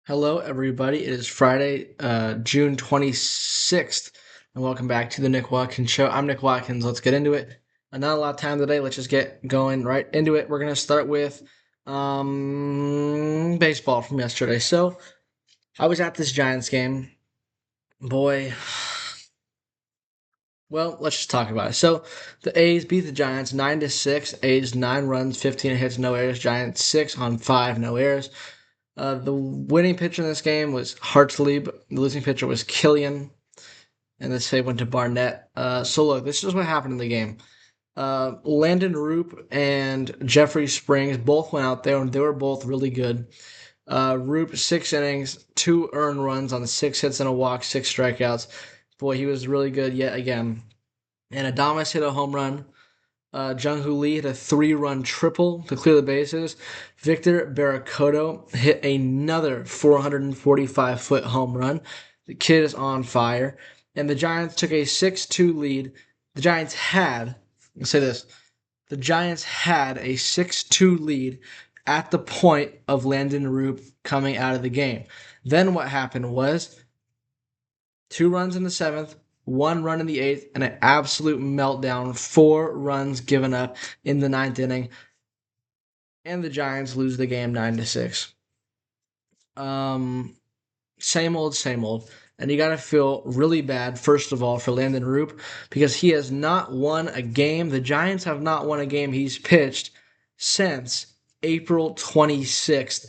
Hello, everybody. It is Friday, June 26th, and welcome back to the Nick Watkins Show. I'm Nick Watkins. Let's get into it. Not a lot of time today. Let's just get going right into it. We're going to start with baseball from yesterday. So, I was at this Giants game. Boy, well, let's just talk about it. So, the A's beat the Giants 9-6. A's 9 runs, 15 hits, no errors. Giants 6 on 5, no errors. The winning pitcher in this game was Hartzlieb. The losing pitcher was Killian, and the save went to Barnett. So look, this is what happened in the game. Landon Roop and Jeffrey Springs both went out there, and they were both really good. Roop 6 innings, 2 earned runs on 6 hits and a walk, 6 strikeouts. Boy, he was really good yet again. And Adames hit a home run. Jung-Hoo Lee hit a 3-run triple to clear the bases. Victor Barracoto hit another 445-foot home run. The kid is on fire. And the Giants took a 6-2 lead. The Giants had, let's say this, the Giants had a 6-2 lead at the point of Landon Roop coming out of the game. Then what happened was 2 runs in the seventh, 1 run in the eighth, and an absolute meltdown. 4 runs given up in the ninth inning, and the Giants lose the game 9-6. Um, Same old, same old. And you got to feel really bad, first of all, for Landon Roop because he has not won a game. The Giants have not won a game he's pitched since April 26th.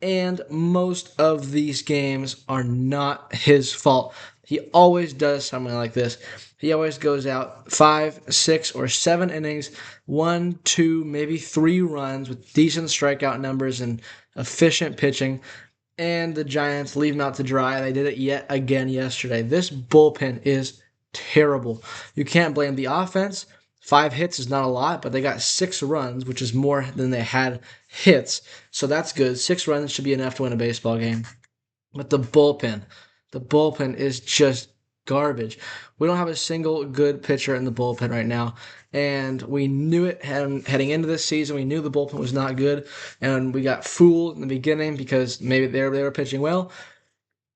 And most of these games are not his fault. He always does something like this. He always goes out 5, 6, or 7 innings, 1, 2, maybe 3 runs with decent strikeout numbers and efficient pitching, and the Giants leave him out to dry. They did it yet again yesterday. This bullpen is terrible. You can't blame the offense. 5 hits is not a lot, but they got 6 runs, which is more than they had hits. So that's good. 6 runs should be enough to win a baseball game. But the bullpen is just garbage. We don't have a single good pitcher in the bullpen right now. And we knew it heading into this season. We knew the bullpen was not good. And we got fooled in the beginning because maybe they were pitching well.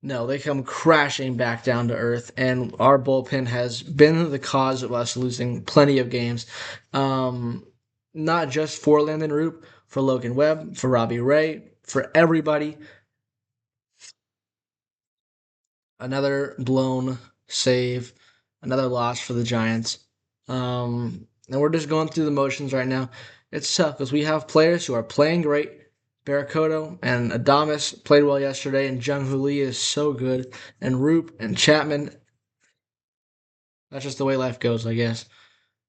No, they come crashing back down to earth. And our bullpen has been the cause of us losing plenty of games. Um, Not just for Landon Roop, for Logan Webb, for Robbie Ray, for everybody. Another blown save, another loss for the Giants. And we're just going through the motions right now. It's tough because we have players who are playing great. Barracoto and Adames played well yesterday, and Jung-Hoo Lee is so good, and Roop and Chapman. That's just the way life goes, I guess.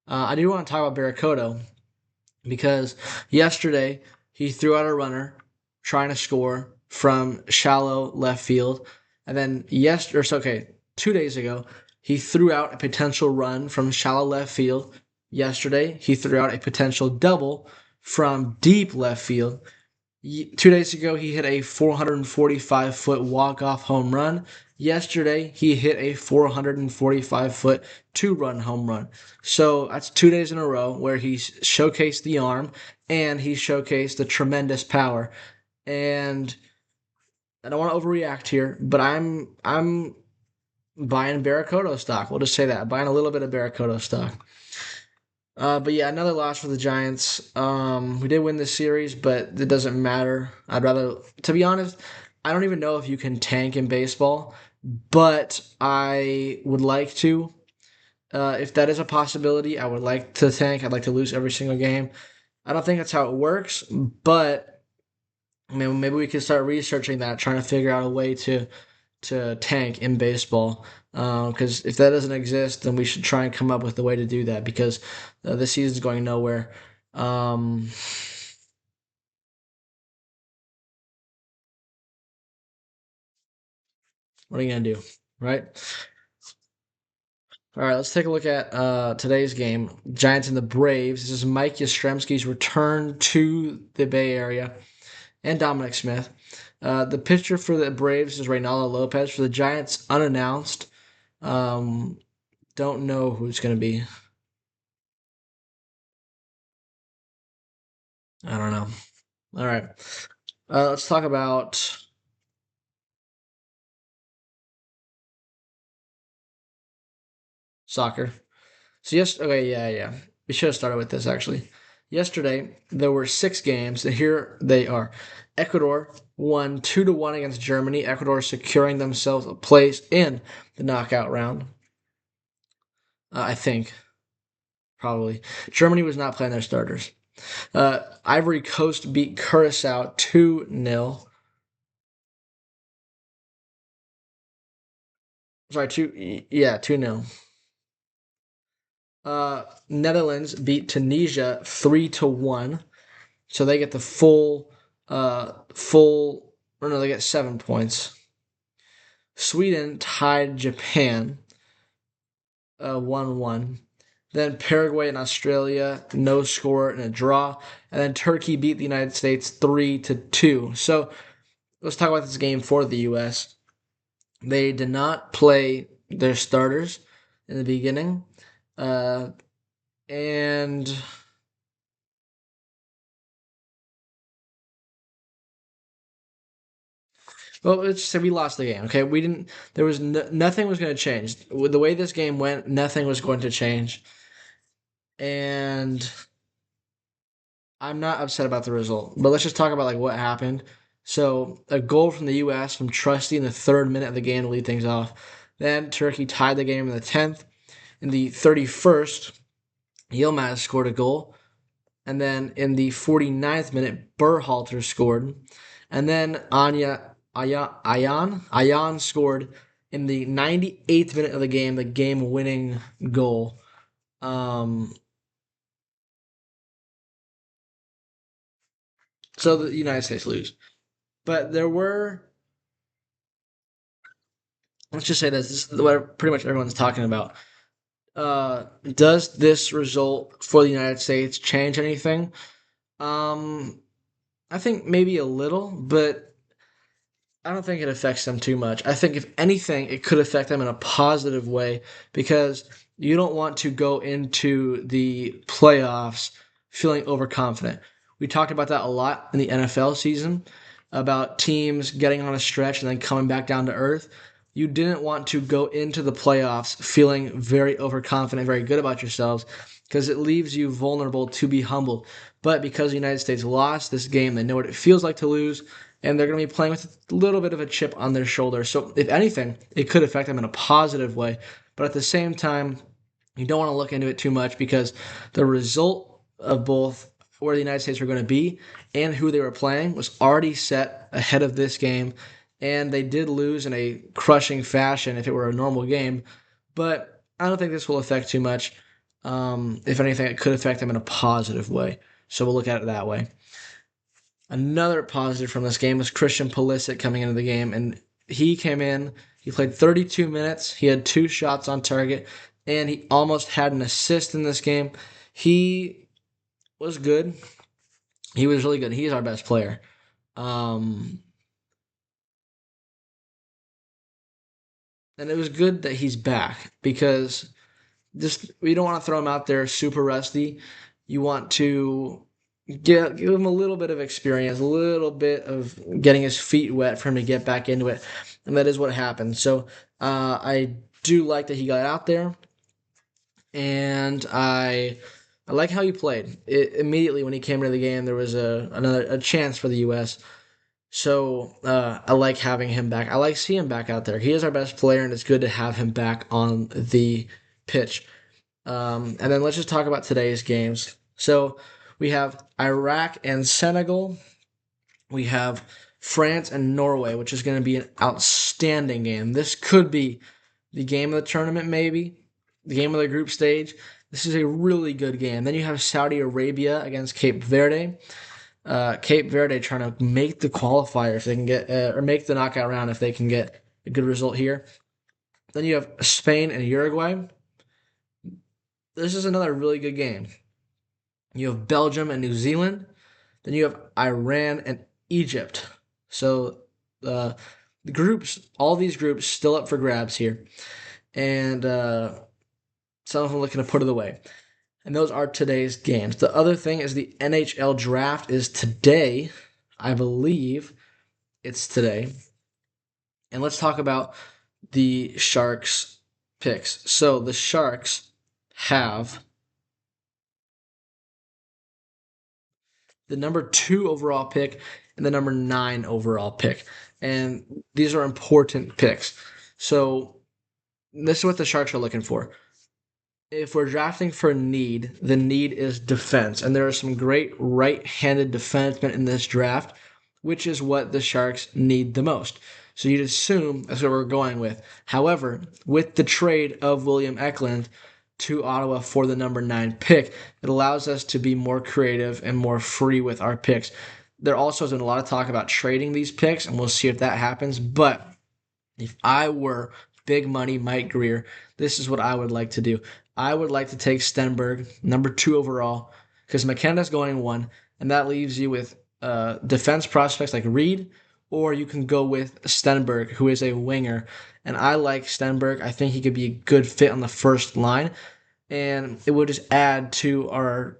I do want to talk about Barracoto because yesterday he threw out a runner trying to score from shallow left field, and then 2 days ago he threw out a potential run from shallow left field. Yesterday he threw out a potential double from deep left field. 2 days ago, he hit a 445-foot walk-off home run. Yesterday, he hit a 445-foot two-run home run. So that's 2 days in a row where he's showcased the arm and he showcased the tremendous power. And I don't want to overreact here, but I'm buying Barracoto stock. We'll just say that. Buying a little bit of Barracoto stock. But yeah, another loss for the Giants. We did win this series, but it doesn't matter. To be honest, I don't even know if you can tank in baseball, but I would like to. If that is a possibility, I would like to tank. I'd like to lose every single game. I don't think that's how it works, but I mean, maybe we could start researching that, trying to figure out a way to tank in baseball. Because if that doesn't exist, then we should try and come up with a way to do that because this season's going nowhere. Um, what are you gonna do, right? All right, let's take a look at today's game: Giants and the Braves. This is Mike Yastrzemski's return to the Bay Area, and Dominic Smith. The pitcher for the Braves is Reynaldo Lopez. For the Giants, unannounced. Um, don't know who it's gonna be. I don't know. All right. Let's talk about Soccer. So yes, okay, yeah. We should have started with this actually. Yesterday there were 6 games, and here they are. Ecuador won 2-1 against Germany. Ecuador securing themselves a place in the knockout round. I think probably Germany was not playing their starters. Ivory Coast beat Curacao 2-0. Sorry, 2-0. Netherlands beat Tunisia 3-1. So they get the or no, they get 7 points. Sweden tied Japan 1-1. Then Paraguay and Australia, no score and a draw. And then Turkey beat the United States 3-2. So let's talk about this game for the U.S. They did not play their starters in the beginning. And well, let's just say we lost the game. Okay, we didn't. There was nothing was going to change with the way this game went. Nothing was going to change, and I'm not upset about the result. But let's just talk about like what happened. So a goal from the U.S. from Trusty in the 3rd minute of the game to lead things off. Then Turkey tied the game in the 10th. In the 31st, Yilmaz scored a goal. And then in the 49th minute, Berhalter scored. And then Ayan scored in the 98th minute of the game-winning goal. So the United States lose. But there were, let's just say this is what pretty much everyone's talking about. Does this result for the United States change anything? I think maybe a little, but I don't think it affects them too much. I think if anything, it could affect them in a positive way because you don't want to go into the playoffs feeling overconfident. We talked about that a lot in the NFL season about teams getting on a stretch and then coming back down to earth. You didn't want to go into the playoffs feeling very overconfident, very good about yourselves because it leaves you vulnerable to be humbled. But because the United States lost this game, they know what it feels like to lose and they're going to be playing with a little bit of a chip on their shoulder. So, if anything, it could affect them in a positive way. But at the same time, you don't want to look into it too much because the result of both where the United States were going to be and who they were playing was already set ahead of this game. And they did lose in a crushing fashion if it were a normal game. But I don't think this will affect too much. If anything, it could affect them in a positive way. So we'll look at it that way. Another positive from this game was Christian Pulisic coming into the game, and he came in. He played 32 minutes. He had 2 shots on target, and he almost had an assist in this game. He was good. He was really good. He's our best player. Um, and it was good that he's back because just we don't want to throw him out there super rusty. You want to give him a little bit of experience, a little bit of getting his feet wet for him to get back into it, and that is what happened. So I do like that he got out there, and I like how he played. Immediately when he came into the game, there was a chance for the U.S. So I like having him back. I like seeing him back out there. He is our best player, and it's good to have him back on the pitch. And then let's just talk about today's games. So we have Iraq and Senegal. We have France and Norway, which is going to be an outstanding game. This could be the game of the tournament, maybe the game of the group stage. This is a really good game. Then you have Saudi Arabia against Cape Verde. Cape Verde trying to make the qualifier if they can get, or make the knockout round if they can get a good result here. Then you have Spain and Uruguay. This is another really good game. You have Belgium and New Zealand. Then you have Iran and Egypt. So the groups, all these groups, still up for grabs here, and some of them looking to put it away. And those are today's games. The other thing is the NHL draft is today. I believe it's today. And let's talk about the Sharks picks. So the Sharks have the number 2 overall pick and the number 9 overall pick. And these are important picks. So this is what the Sharks are looking for. If we're drafting for need, the need is defense. And there are some great right handed defensemen in this draft, which is what the Sharks need the most. So you'd assume that's what we're going with. However, with the trade of William Eklund to Ottawa for the number 9 pick, it allows us to be more creative and more free with our picks. There also has been a lot of talk about trading these picks, and we'll see if that happens. But if I were big money Mike Greer, this is what I would like to do. I would like to take Stenberg, number 2 overall, because McKenna's going 1, and that leaves you with defense prospects like Reed, or you can go with Stenberg, who is a winger. And I like Stenberg. I think he could be a good fit on the first line, and it would just add to our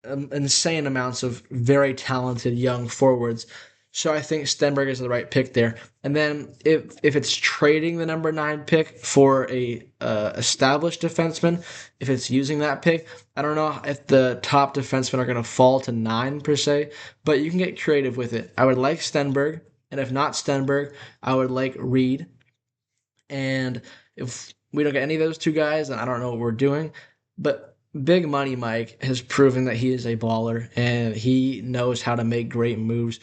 insane amounts of very talented young forwards. So I think Stenberg is the right pick there. And then if it's trading the number 9 pick for a established defenseman, if it's using that pick, I don't know if the top defensemen are going to fall to 9 per se, but you can get creative with it. I would like Stenberg, and if not Stenberg, I would like Reed. And if we don't get any of those two guys, then I don't know what we're doing. But Big Money Mike has proven that he is a baller and he knows how to make great moves.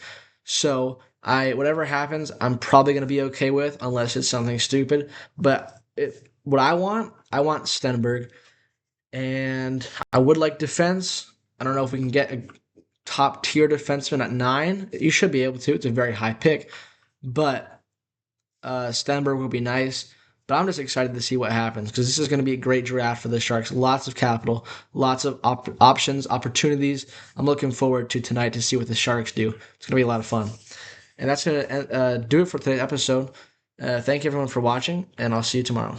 So whatever happens, I'm probably gonna be okay with, unless it's something stupid. But what I want Stenberg, and I would like defense. I don't know if we can get a top tier defenseman at 9. You should be able to. It's a very high pick, but Stenberg would be nice. But I'm just excited to see what happens because this is going to be a great draft for the Sharks. Lots of capital, lots of options, opportunities. I'm looking forward to tonight to see what the Sharks do. It's going to be a lot of fun. And that's going to do it for today's episode. Thank you everyone for watching, and I'll see you tomorrow.